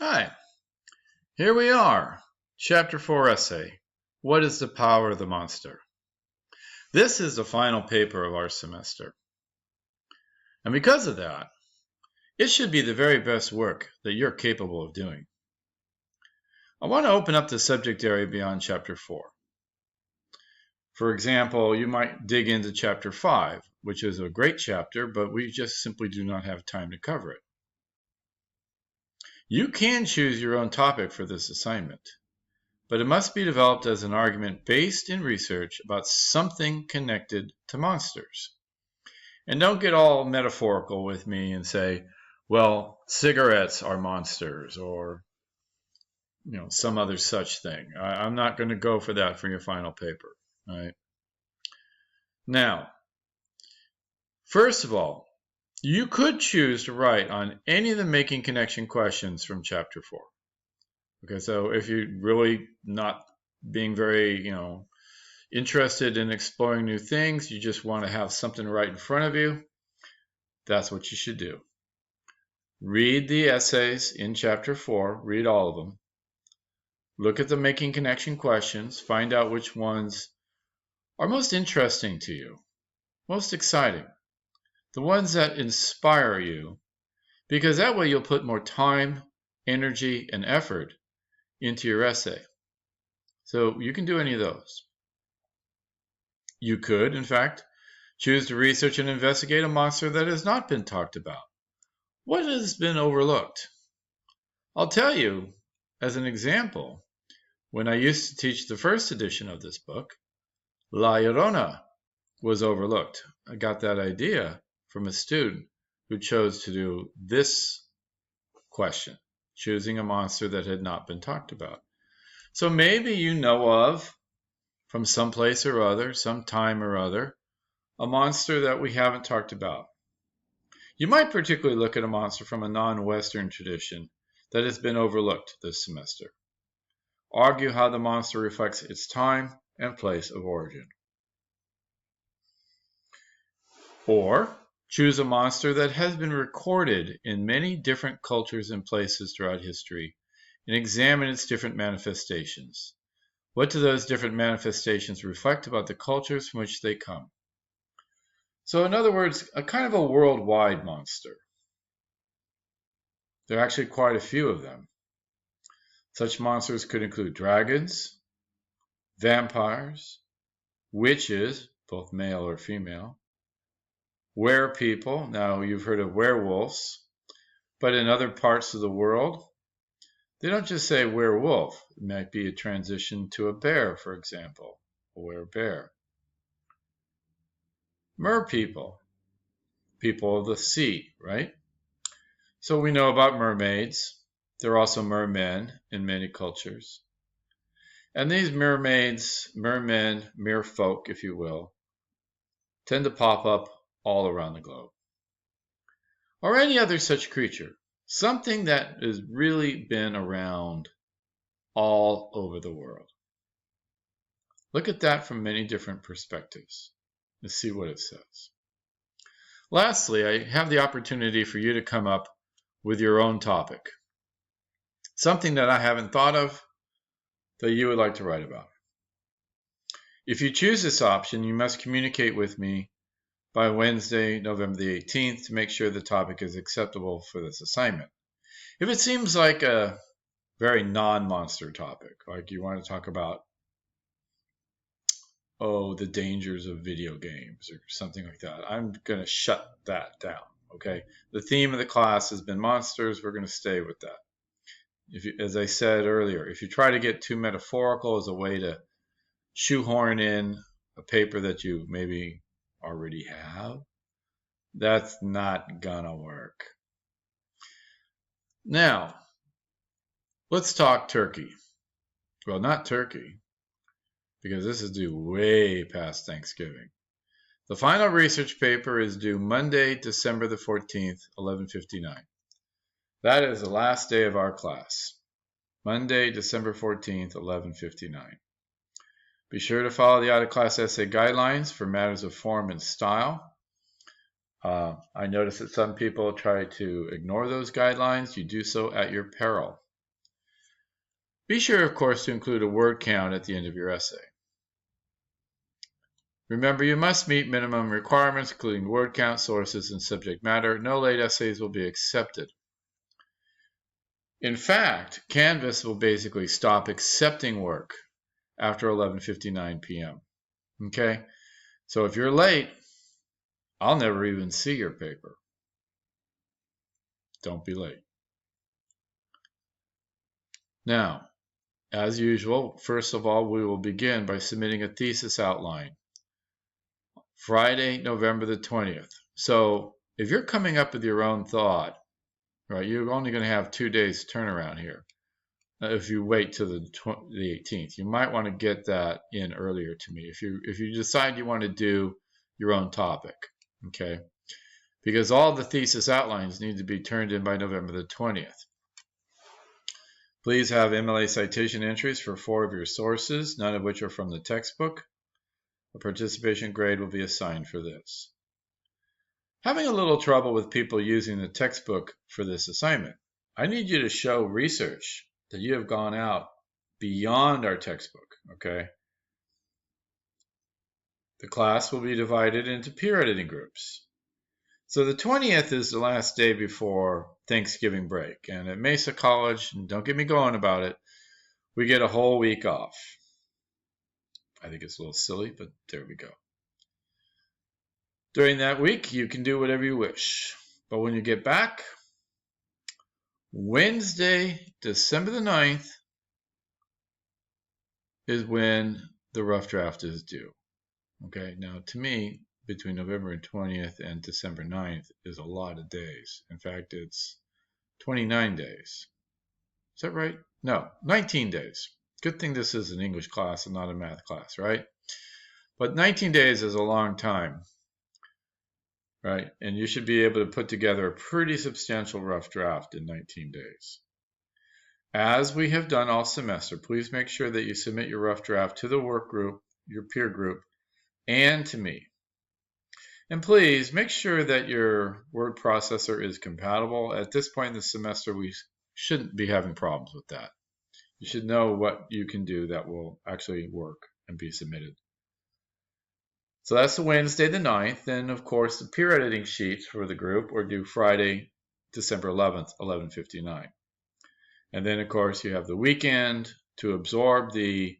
Hi, here we are. Chapter 4 essay. What is the power of the monster? This is the final paper of our semester. And because of that, it should be the very best work that you're capable of doing. I want to open up the subject area beyond Chapter 4. For example, you might dig into Chapter 5, which is a great chapter, but we just simply do not have time to cover it. You can choose your own topic for this assignment, but it must be developed as an argument based in research about something connected to monsters. And don't get all metaphorical with me and say, well, cigarettes are monsters or some other such thing. I'm not going to go for that for your final paper. All right. Now, first of all, you could choose to write on any of the making connection questions from Chapter 4. Okay, so if you're really not being very, interested in exploring new things, you just want to have something right in front of you, that's what you should do. Read the essays in Chapter 4, read all of them. Look at the making connection questions, find out which ones are most interesting to you, most exciting, the ones that inspire you, because that way you'll put more time, energy, and effort into your essay. So you can do any of those. You could, in fact, choose to research and investigate a monster that has not been talked about. What has been overlooked? I'll tell you, as an example, when I used to teach the first edition of this book, La Llorona was overlooked. I got that idea from a student who chose to do this question, choosing a monster that had not been talked about. So maybe you know of, from some place or other, some time or other, a monster that we haven't talked about. You might particularly look at a monster from a non-Western tradition that has been overlooked this semester. Argue how the monster reflects its time and place of origin. Or choose a monster that has been recorded in many different cultures and places throughout history and examine its different manifestations. What do those different manifestations reflect about the cultures from which they come? So in other words, a kind of a worldwide monster. There are actually quite a few of them. Such monsters could include dragons, vampires, witches, both male or female, werepeople. Now you've heard of werewolves, but in other parts of the world, they don't just say werewolf. It might be a transition to a bear, for example, a werebear. Merpeople, people of the sea, right? So we know about mermaids. There are also mermen in many cultures. And these mermaids, mermen, merfolk, if you will, tend to pop up all around the globe. Or any other such creature, something that has really been around all over the world. Look at that from many different perspectives and see what it says. Lastly, I have the opportunity for you to come up with your own topic. Something that I haven't thought of that you would like to write about. If you choose this option, you must communicate with me by Wednesday, November the 18th to make sure the topic is acceptable for this assignment. If it seems like a very non-monster topic, like you want to talk about, the dangers of video games or something like that, I'm going to shut that down, okay? The theme of the class has been monsters. We're going to stay with that. As I said earlier, if you try to get too metaphorical as a way to shoehorn in a paper that you maybe already have, that's not gonna work. Now, let's talk turkey. Well, not turkey, because this is due way past Thanksgiving. The final research paper is due Monday, December the 14th, 11:59. That is the last day of our class. Monday, December 14th, 11:59. Be sure to follow the out-of-class essay guidelines for matters of form and style. I notice that some people try to ignore those guidelines. You do so at your peril. Be sure, of course, to include a word count at the end of your essay. Remember, you must meet minimum requirements, including word count, sources, and subject matter. No late essays will be accepted. In fact, Canvas will basically stop accepting work after 11:59 p.m. Okay? So if you're late, I'll never even see your paper. Don't be late. Now, as usual, first of all, we will begin by submitting a thesis outline. Friday, November the 20th. So if you're coming up with your own thought, right, you're only going to have 2 days turnaround here. If you wait till the 18th, you might want to get that in earlier to me. If you decide you want to do your own topic, okay? Because all the thesis outlines need to be turned in by November the 20th. Please have MLA citation entries for 4 of your sources, none of which are from the textbook. A participation grade will be assigned for this. Having a little trouble with people using the textbook for this assignment, I need you to show research that you have gone out beyond our textbook, okay? The class will be divided into peer editing groups. So the 20th is the last day before Thanksgiving break, and at Mesa College, and don't get me going about it, we get a whole week off. I think it's a little silly, but there we go. During that week, you can do whatever you wish. But when you get back, Wednesday, December the 9th, is when the rough draft is due. Okay, now to me, between November 20th and December 9th is a lot of days. In fact, it's 29 days. Is that right? No, 19 days. Good thing this is an English class and not a math class, right? But 19 days is a long time, right? And you should be able to put together a pretty substantial rough draft in 19 days. As we have done all semester, please make sure that you submit your rough draft to the work group, your peer group, and to me. And please make sure that your word processor is compatible. At this point in the semester, we shouldn't be having problems with that. You should know what you can do that will actually work and be submitted. So that's the Wednesday the 9th. Then, of course, the peer editing sheets for the group are due Friday, December 11th, 11:59. And then, of course, you have the weekend to absorb the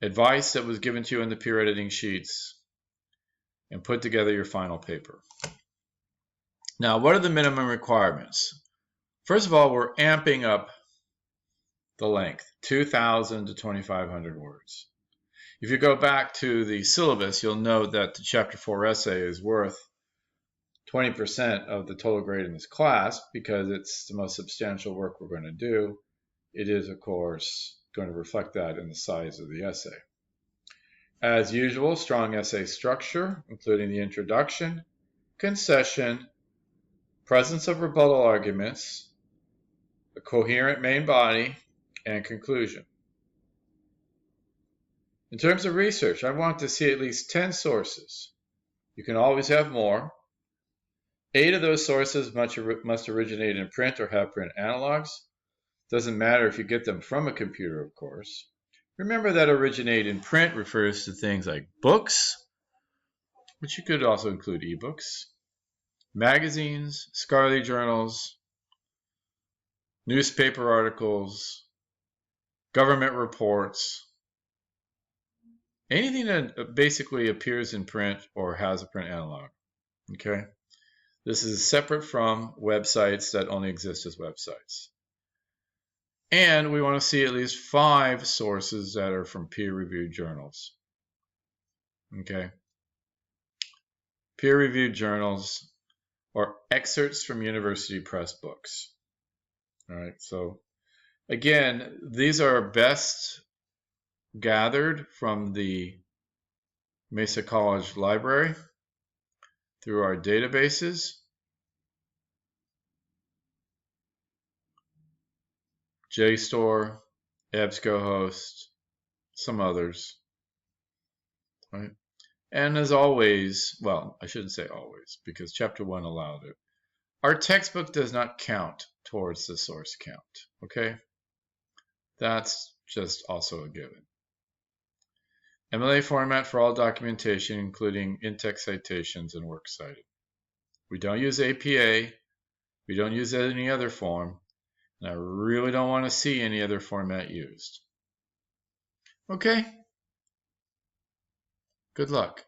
advice that was given to you in the peer editing sheets and put together your final paper. Now, what are the minimum requirements? First of all, we're amping up the length, 2,000 to 2,500 words. If you go back to the syllabus, you'll note that the Chapter 4 essay is worth 20% of the total grade in this class because it's the most substantial work we're going to do. It is, of course, going to reflect that in the size of the essay. As usual, strong essay structure, including the introduction, concession, presence of rebuttal arguments, a coherent main body, and conclusion. In terms of research, I want to see at least 10 sources. You can always have more. 8 of those sources must originate in print or have print analogs. Doesn't matter if you get them from a computer, of course. Remember that originate in print refers to things like books, which you could also include ebooks, magazines, scholarly journals, newspaper articles, government reports, anything that basically appears in print or has a print analog, okay? This is separate from websites that only exist as websites. And we want to see at least 5 sources that are from peer-reviewed journals, okay? Peer-reviewed journals or excerpts from university press books, all right? So again, these are best gathered from the Mesa College Library through our databases. JSTOR, EBSCOhost, some others, right? And as always, well, I shouldn't say always because Chapter 1 allowed it. Our textbook does not count towards the source count, okay? That's just also a given. MLA format for all documentation, including in-text citations and works cited. We don't use APA. We don't use any other form. And I really don't want to see any other format used. Okay. Good luck.